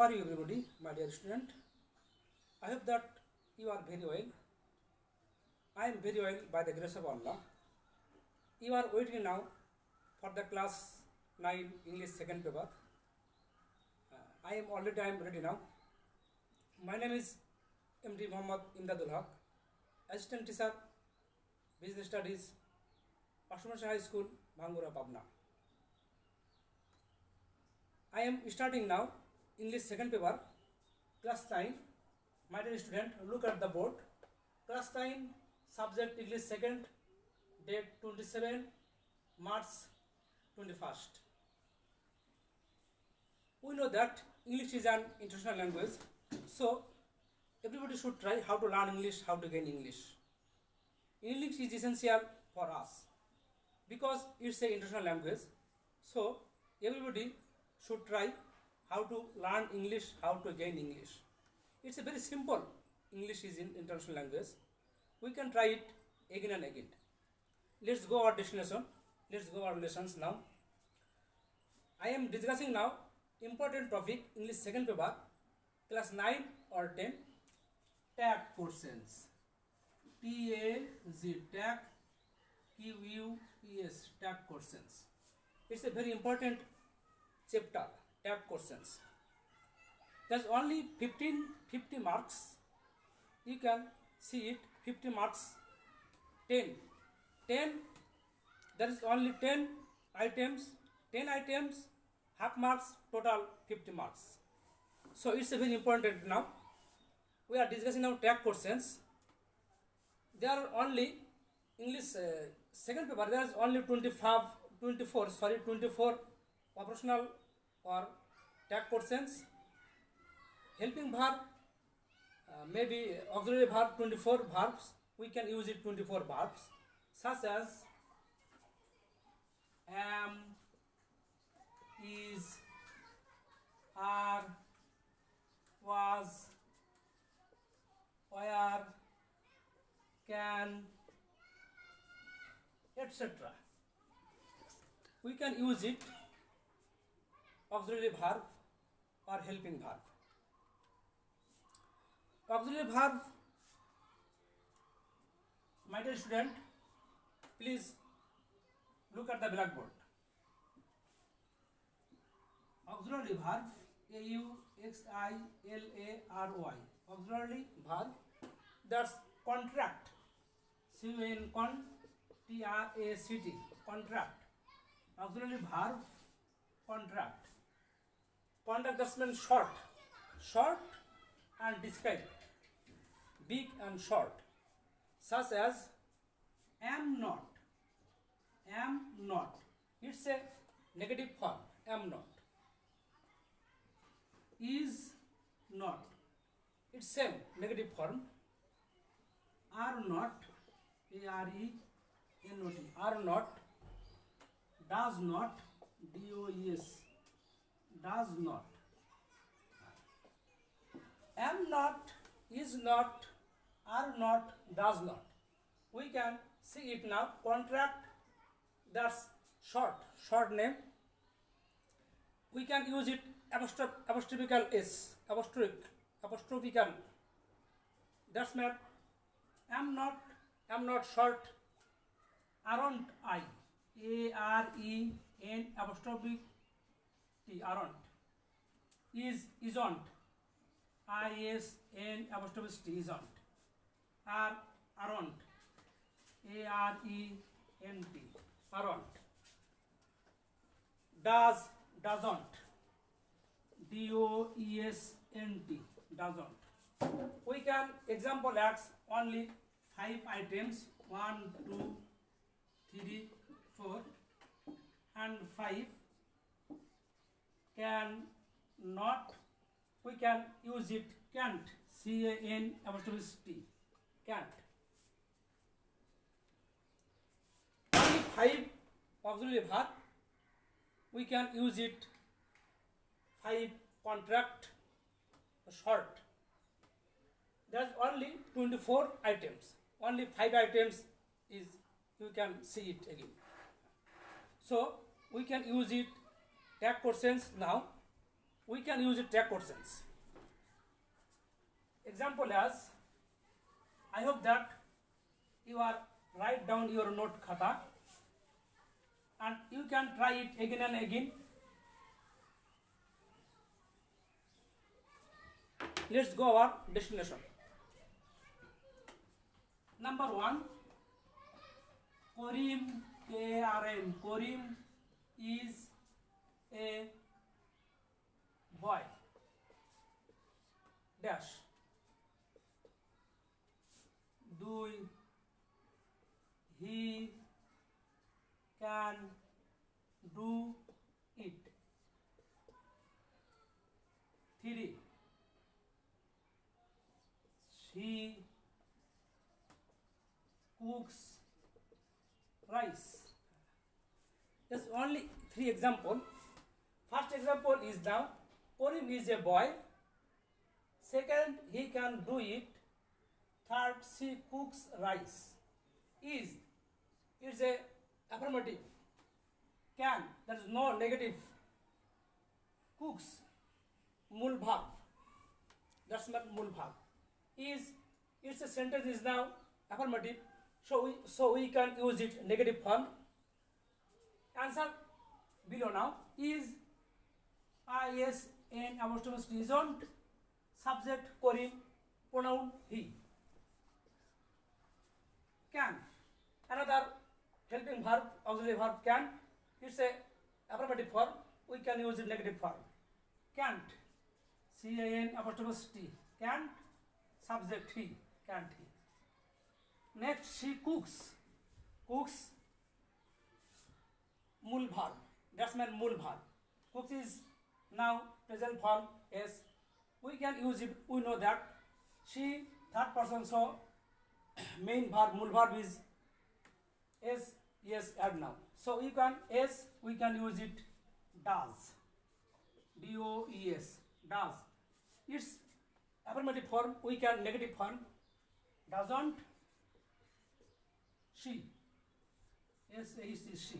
are you everybody, my dear student? I hope that you are very well. I am very well by the grace of Allah. You are waiting now for the class 9 English second paper. I am ready now. My name is MD Muhammad Imdadul Haq, Assistant Teacher, Business Studies, Ashmansha High School, Bhangura, Pabna. I am starting now English second paper, class 9. My dear student, look at the board. Class 9, subject English second, date 27 March 21st. We know that English is an international language, so everybody should try how to learn English, how to gain English. English is essential for us because it's an international language, so everybody should try how to learn English, how to gain English. It's a very simple. English is in international language. We can try it again and again. Let's go our destination. Let's go our lessons now. I am discussing now important topic English second paper, class 9 or 10, tag questions. T-A-G, tag, Q-U-E-S, tag questions. It's a very important chapter, tag questions. There's only 50 marks. You can see it, 50 marks, 10. There is only 10 items, half marks, total 50 marks. So it's a very important now. We are discussing now tag questions. There are only English second paper, there is only 24 operational or tag questions. Helping verb, maybe auxiliary verb, 24 verbs. We can use it 24 verbs, such as am, is, are, was, where, can, etc. We can use it auxiliary verb or helping verb. Auxiliary verb, my dear student, please look at the blackboard. Auxiliary verb, A-U-X-I-L-A-R-Y. Auxiliary verb, that's contract. C-O-N, T-R-A-C-T, contract. Auxiliary verb, contract. Contract, that means short and describe, big and short, such as am not. It's a negative form, am not. Is not, it's same negative form. Are not, A-R-E-N-O-T, are not. Does not, D-O-E-S, does not. Am not, is not, are not, does not. We can see it now. Contract, that's short name. We can use it apostrophical S, apostrophical. That's not am not short. Aren't I, A-R-E-N apostrophe T, aren't. Isn't, I-S-N apostrophe T, isn't. Aren't, A-R-E-N-T, aren't. Doesn't, D-O-E-S-N-T, doesn't. We can example acts only 5 items, 1, 2, 3, 4 and 5. Can not, we can use it can't, C-A-N apostrophe T, can't. Only 5 auxiliary verb, we can use it 5 contract, short. There's only 24 items, only 5 items is, you can see it again. So we can use it tag questions now. we can use it tag questions. Example as, I hope that you are write down your note khata and you can try it again and again. Let's go our destination. Number 1, Karim, K-A-R-M, Karim is a boy. Dash. Do he can do it. 3, she cooks rice. Just only 3 example. First example is now Karim is a boy. Second, he can do it. Third, she cooks rice. Is a affirmative. Can, there is no negative. Cooks, mul bhav. That's not mul bhav. Is, it's a sentence is now affirmative. So we can use it negative form. Answer below now. Is, ISN apostrophe T, isn't, subject Karim, pronoun he. Can, another helping verb, auxiliary verb can. It's a affirmative form. We can use it negative form. Can't, CAN apostrophe T, can't, subject he, can't he. Next, she cooks. Cooks, mul verb. That's meant mul verb. Cooks is now present form. Yes, we can use it. We know that she, third person, so main verb, mul verb is S, yes, add now. So we can S, we can use it does. DOES, does. It's affirmative form. We can negative form. Doesn't she? Yes, is she.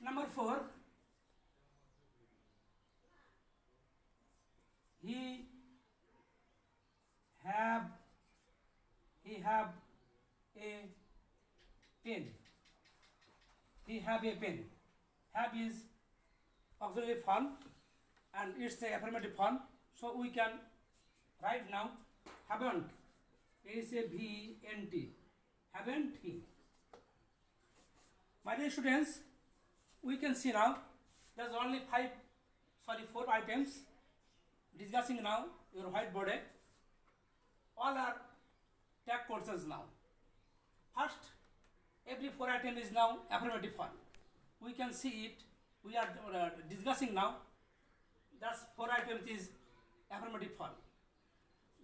Number 4, he have a pen. He have a pen. Have is auxiliary form and it's a affirmative form. So we can write now haven't. SAVENT. Haven't he? My dear students, we can see now there's only 4 items discussing now your whiteboard. All are tag questions now. First, every 4 item is now affirmative form. We can see it. We are discussing now. That's 4 items is affirmative form.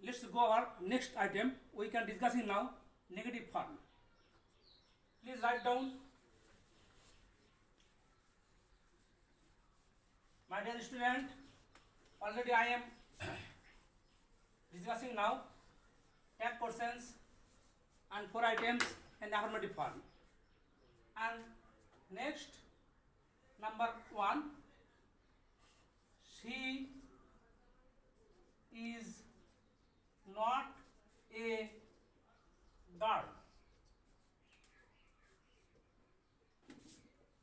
Let's go our next item. We can discussing now negative form. Please write down. My dear student, already I am discussing now tag questions and 4 items in affirmative form. And next, number 1, she is not a girl.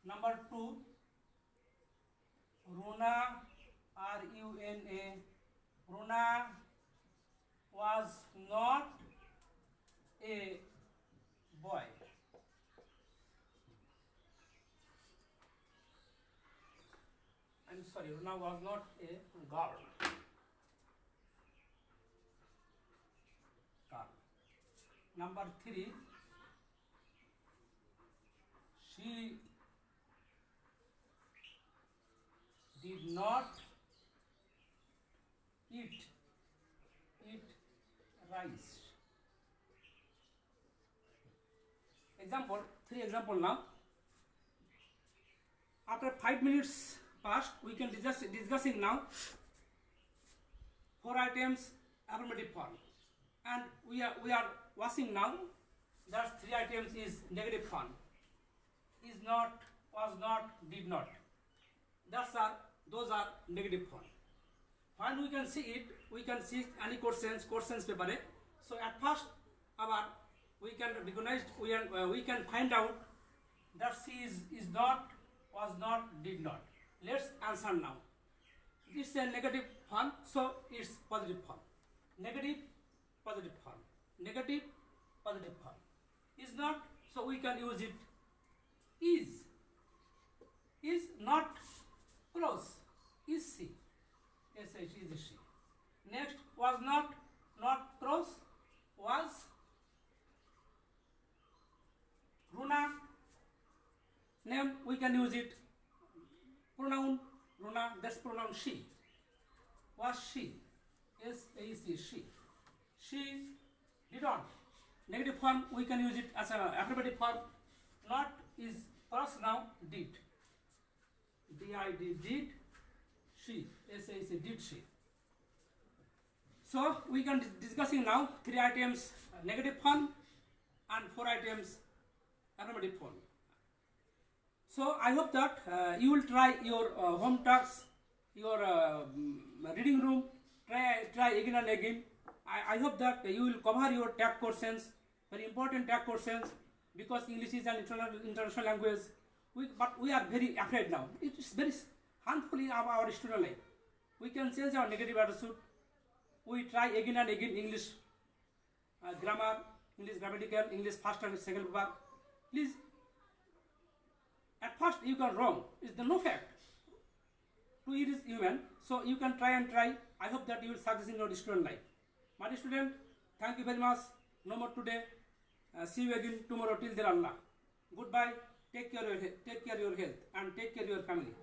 Number 2, Runa, RUNA, Runa was not a boy. I'm sorry, Runa was not a girl. Number 3, she did not eat rice. Example, 3 example now. After 5 minutes passed, we can discussing now 4 items affirmative form, and we are watching now. That's 3 items is negative form. Is not, was not, did not. That's our those are negative form. When we can see it, we can see any questions paper. So at first, we can recognize, we can find out that she is not, was not, did not. Let's answer now. It's a negative form, so it's positive form. Negative, positive form. Negative, positive form. Is not, so we can use it. Is not close. Is she? Yes, it is she. Next, was not close. Was. Runa. Name, we can use it. Pronoun, Runa, that's pronoun she. Was she? Yes, is she. She did not. Negative form, we can use it as a affirmative form. Not is plus now did. Did, did. She. Yes, did she. So we can discussing now 3 items negative form and 4 items affirmative form. So I hope that you will try your home tasks, your reading room, try again and again. I hope that you will cover your tag questions, very important tag questions, because English is an international language. But we are very afraid now. It is very harmful in our student life. We can change our negative attitude. We try again and again English grammar, English grammatical, English first and second paper. Please, at first you can wrong. It's no fact. To it is human. So you can try and try. I hope that you will succeed in your student life. My student, thank you very much. No more today. See you again tomorrow. Till then, Allah. Goodbye. Take care of your health and take care of your family.